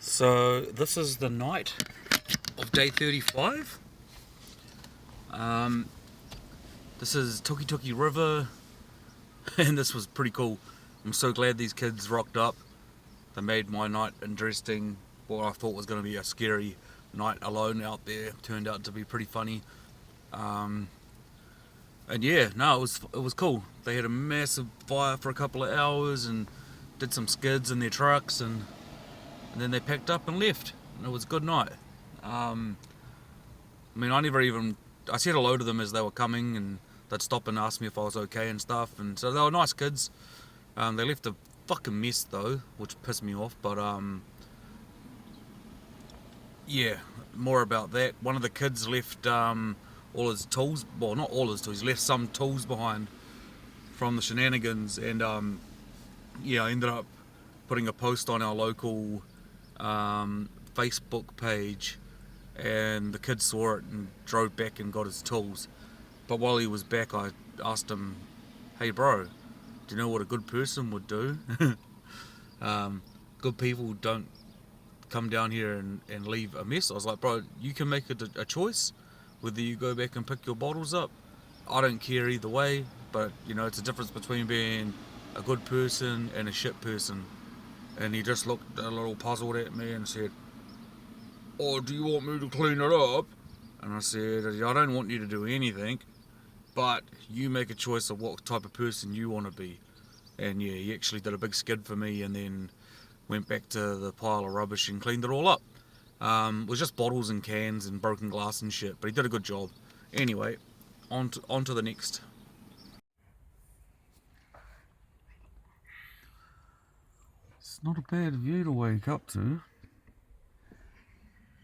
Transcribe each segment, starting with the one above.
So this is the night of day 35. This is Tuki River, and this was pretty cool. I'm so glad these kids rocked up. They made my night interesting. What I thought was going to be a scary night alone out there turned out to be pretty funny. And yeah, no, it was cool. They had a massive fire for a couple of hours and did some skids in their trucks, and then they packed up and left. And it was a good night. I said hello to them as they were coming, and they'd stop and ask me if I was okay and stuff. And so they were nice kids. They left a fucking mess though, which pissed me off. But yeah, more about that. One of the kids left all his tools. Well, not all his tools. He left some tools behind from the shenanigans, and yeah, I ended up putting a post on our local Facebook page, and the kid saw it and drove back and got his tools. But while he was back, I asked him, "Hey bro, do you know what a good person would do?" Good people don't come down here and leave a mess. I was like, "Bro, you can make a choice whether you go back and pick your bottles up. I don't care either way, but you know, it's a difference between being a good person and a shit person." And he just looked a little puzzled at me and said, "Oh, do you want me to clean it up?" And I said, "I don't want you to do anything, but you make a choice of what type of person you want to be." And yeah, he actually did a big skid for me and then went back to the pile of rubbish and cleaned it all up. It was just bottles and cans and broken glass and shit, but he did a good job. Anyway, on to the next. It's not a bad view to wake up to.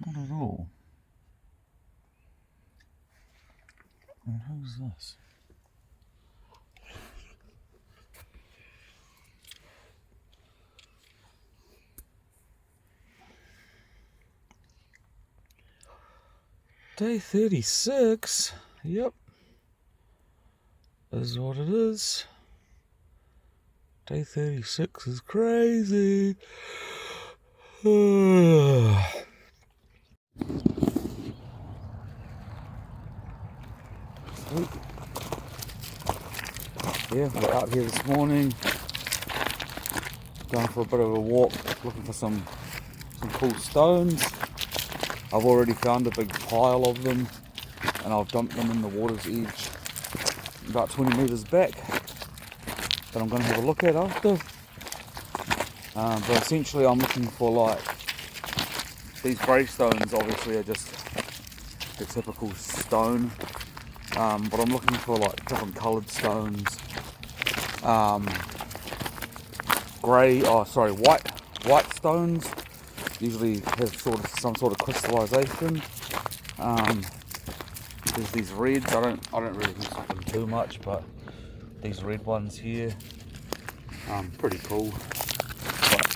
Not at all. And who's this? Day 36. Yep. Is what it is. Day 36 is crazy. Yeah, we're out here this morning, going for a bit of a walk, looking for some cool stones. I've already found a big pile of them, and I've dumped them in the water's edge about 20 metres back that I'm going to have a look at after. But essentially I'm looking for, like, these gravestones obviously are just the typical stone, but I'm looking for like different coloured stones, white stones usually have some sort of crystallization. There's these reds. I don't really use them too much, but these red ones here, pretty cool. But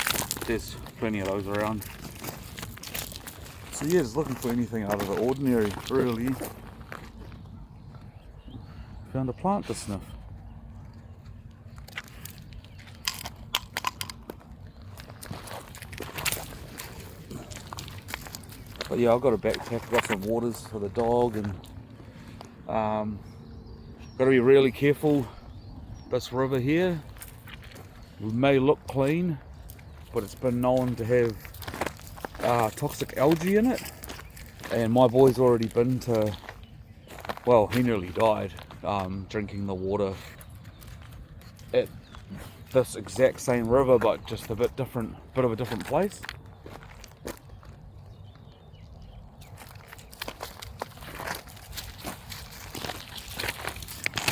there's plenty of those around. So yeah, just looking for anything out of the ordinary, really. Found a plant to sniff. But yeah, I've got a backpack, I've got some waters for the dog, and got to be really careful. This river here, it may look clean, but it's been known to have toxic algae in it, and my boy's already been to, well, he nearly died drinking the water at this exact same river, but just a bit of a different place.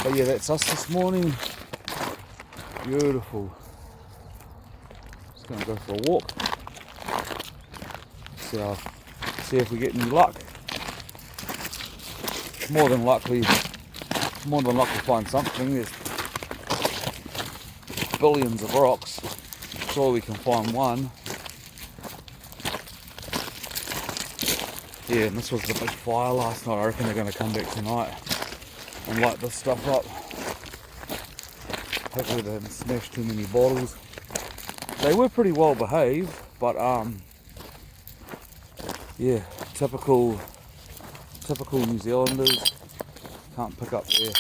But yeah, that's us this morning. Beautiful. Just gonna go for a walk. See if we get any luck. More than likely we'll find something. There's billions of rocks. I'm sure we can find one. Yeah, and this was the big fire last night. I reckon they're going to come back tonight and light this stuff up. Hopefully they haven't smashed too many bottles. They were pretty well behaved, but yeah, typical New Zealanders can't pick up their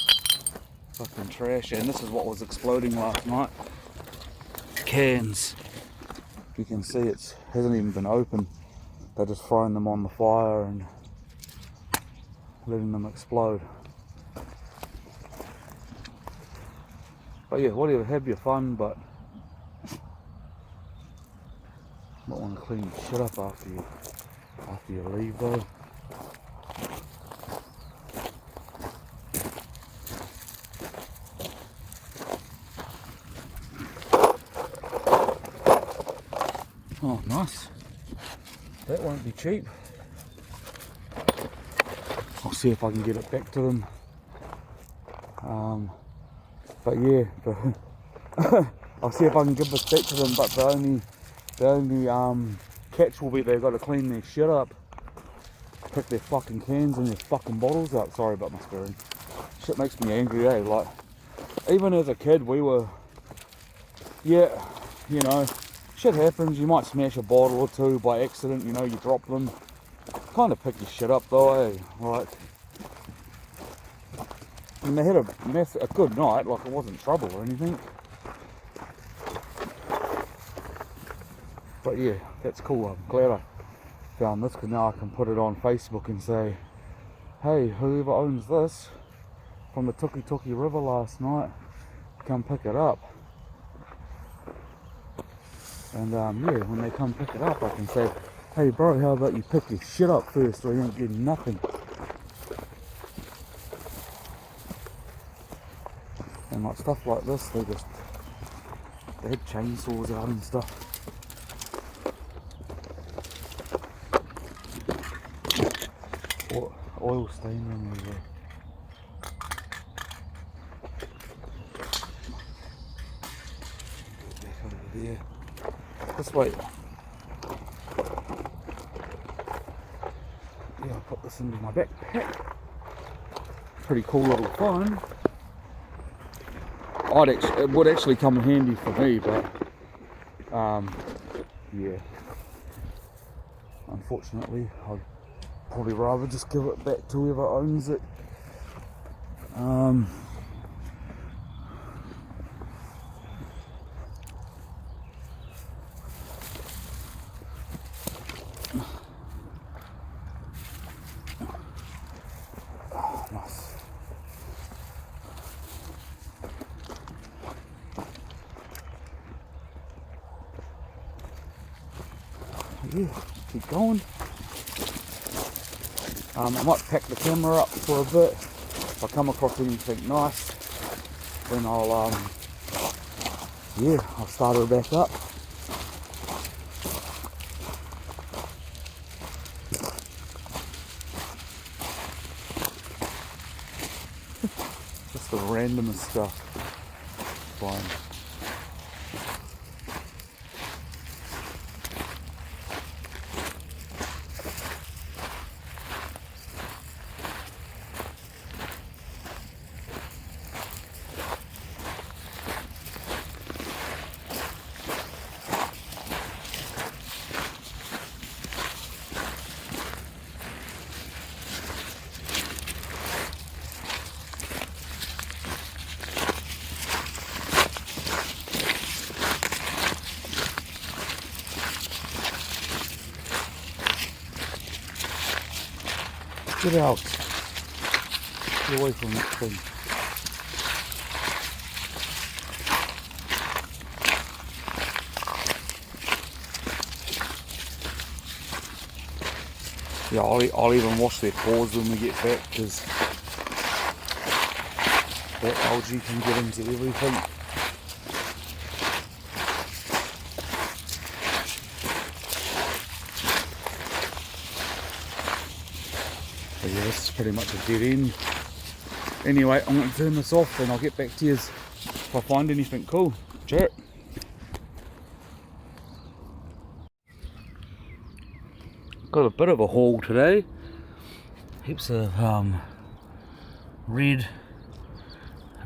fucking trash, and this is what was exploding last night. Cans. You can see it hasn't even been opened. They're just throwing them on the fire and letting them explode. But yeah, whatever, have your fun, but might want to clean your shit up after you leave though. Oh, nice. That won't be cheap. I'll see if I can get it back to them. But yeah, I'll see if I can give this back to them. But the only catch will be they've got to clean their shit up, pick their fucking cans and their fucking bottles up. Sorry about my swearing. Shit makes me angry, eh? Like, even as a kid, we were, yeah, you know, shit happens. You might smash a bottle or two by accident. You know, you drop them. Kind of pick your shit up though, eh? Like, and they had a good night. Like, it wasn't trouble or anything. But yeah, that's cool. I'm glad I found this, because now I can put it on Facebook and say, hey, whoever owns this from the Tuki River last night, come pick it up. And yeah, when they come pick it up, I can say, hey bro, how about you pick your shit up first, or you ain't getting nothing. And like stuff like this, they had chainsaws out and stuff. Oil stain remover. Back over there. This way. Yeah, I'll put this into my backpack. Pretty cool little phone. It would actually come in handy for me, but yeah. Unfortunately, I'd probably rather just give it back to whoever owns it. Oh, nice. Yeah, keep going. I might pack the camera up for a bit. If I come across anything nice, then I'll start her back up. Just the randomest stuff. Fine. Get out. Get away from that thing. Yeah, I'll even wash their paws when we get back, because that algae can get into everything. But yeah, this is pretty much a dead end. Anyway, I'm going to turn this off and I'll get back to you if I find anything cool. Chat. Got a bit of a haul today. Heaps of red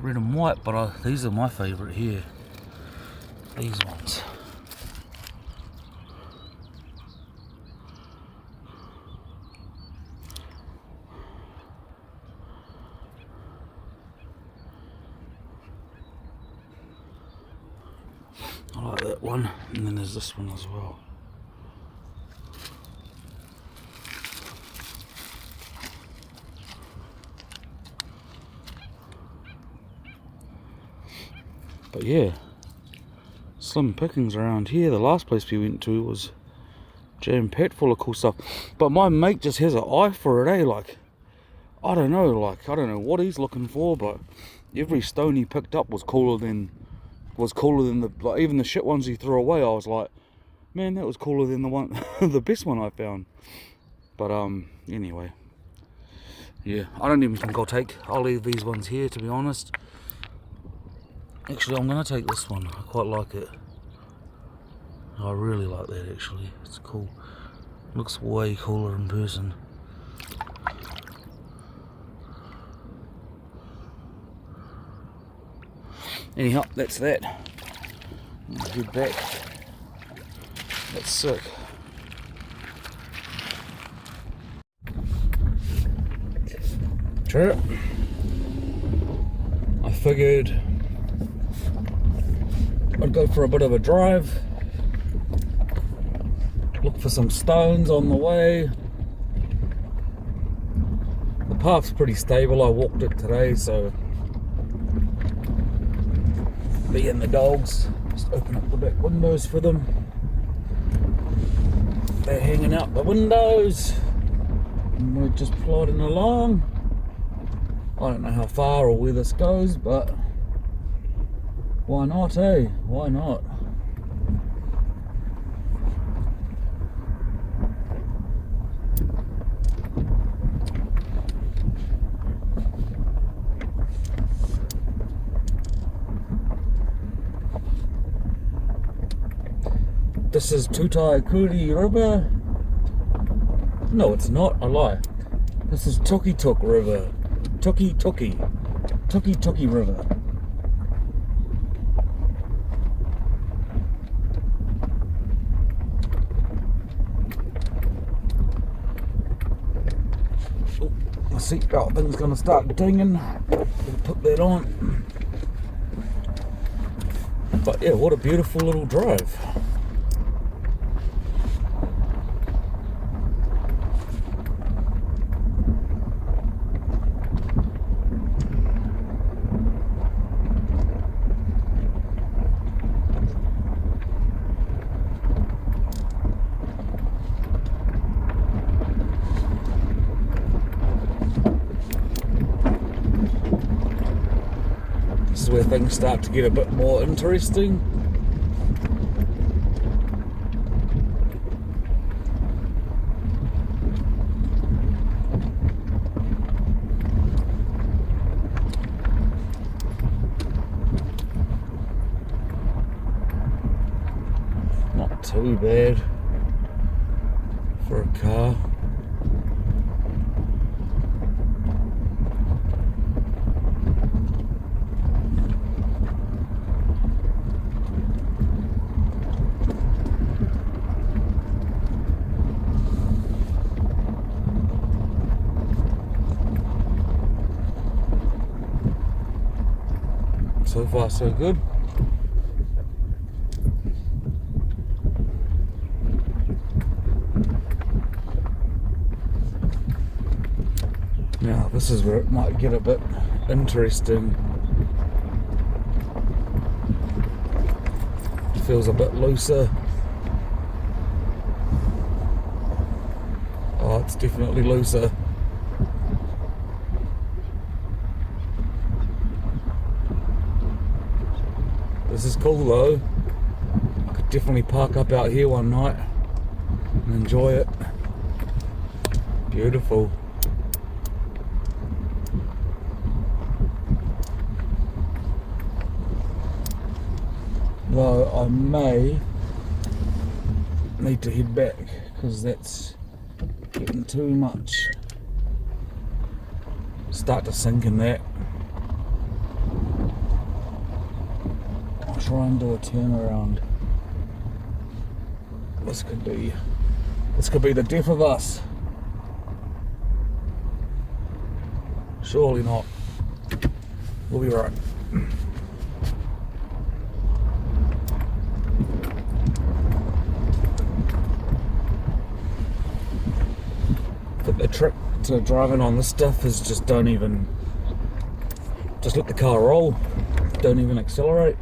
and white, but these are my favourite here. These ones. that one, and then there's this one as well. But yeah, slim pickings around here. The last place we went to was jam-packed full of cool stuff. But my mate just has an eye for it, eh? Like, I don't know what he's looking for, but every stone he picked up was cooler than the, like, even the shit ones he threw away. I was like, man, that was cooler than the one, the best one I found. But anyway, yeah, I don't even think I'll leave these ones here, to be honest. Actually, I'm gonna take this one. I quite like it. I really like that, actually. It's cool. Looks way cooler in person. Anyhow, that's that. I'll head back. That's sick. Sure. I figured I'd go for a bit of a drive. Look for some stones on the way. The path's pretty stable. I walked it today, so me and the dogs, just open up the back windows for them. They're hanging out the windows and we're just plodding along. I don't know how far or where this goes, but why not, eh? Why not? This is dogs.Tuki River. No, it's not. I lie. This is Tuki River. Tuki River. Oh, my seatbelt thing's gonna start dinging. Gotta put that on. But yeah, what a beautiful little drive. This is where things start to get a bit more interesting. Not too bad for a car. So far, so good. Now, this is where it might get a bit interesting. It feels a bit looser. Oh, it's definitely looser. This is cool though. I could definitely park up out here one night and enjoy it. Beautiful. Though I may need to head back because that's getting too much. Start to sink in that. Try and do a turnaround. This could be the death of us. Surely not. We'll be right. the trick to driving on this stuff is just let the car roll, don't even accelerate.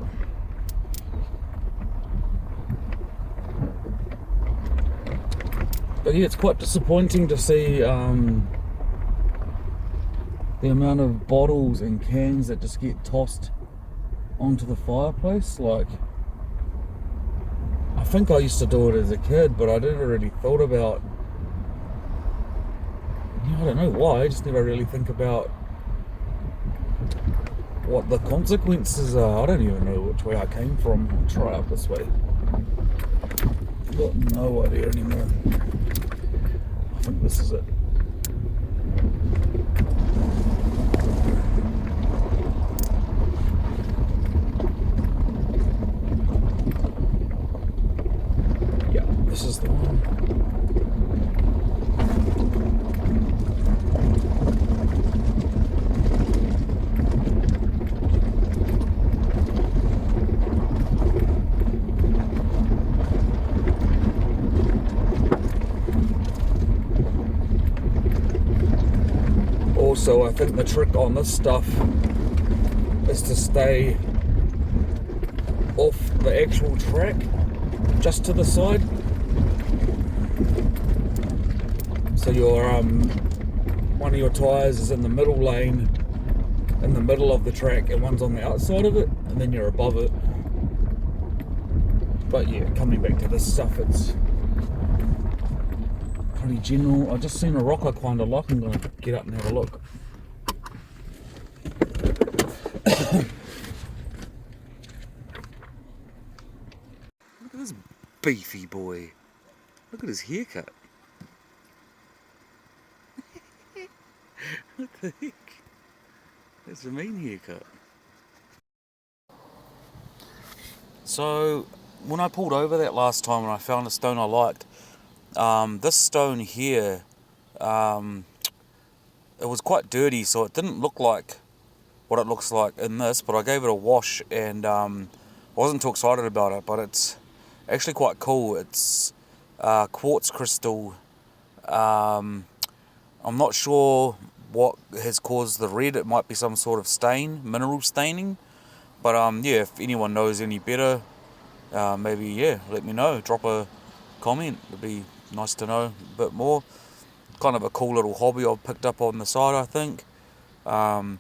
But yeah, it's quite disappointing to see the amount of bottles and cans that just get tossed onto the fireplace. Like, I think I used to do it as a kid, but I never really thought about, I don't know why, I just never really think about what the consequences are. I don't even know which way I came from. I'll try up this way. Got no idea anymore. I think this is it. Yeah, this is the one. Also, I think the trick on this stuff is to stay off the actual track, just to the side. So your one of your tyres is in the middle lane, in the middle of the track, and one's on the outside of it, and then you're above it. But yeah, coming back to this stuff, it's pretty general. I just seen a rock I kind of like. I'm gonna get up and have a look. Look at this beefy boy. Look at his haircut. What the heck? That's a mean haircut. So, when I pulled over that last time and I found a stone I liked, this stone here, it was quite dirty, so it didn't look like what it looks like in this, but I gave it a wash and wasn't too excited about it, but it's actually quite cool. It's quartz crystal. I'm not sure what has caused the red. It might be some sort of stain, mineral staining, but yeah, if anyone knows any better, maybe, yeah, let me know. Drop a comment. It'd be nice to know a bit more. Kind of a cool little hobby I've picked up on the side, I think. And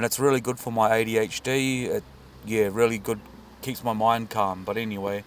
it's really good for my ADHD. Yeah, really good, keeps my mind calm. But anyway,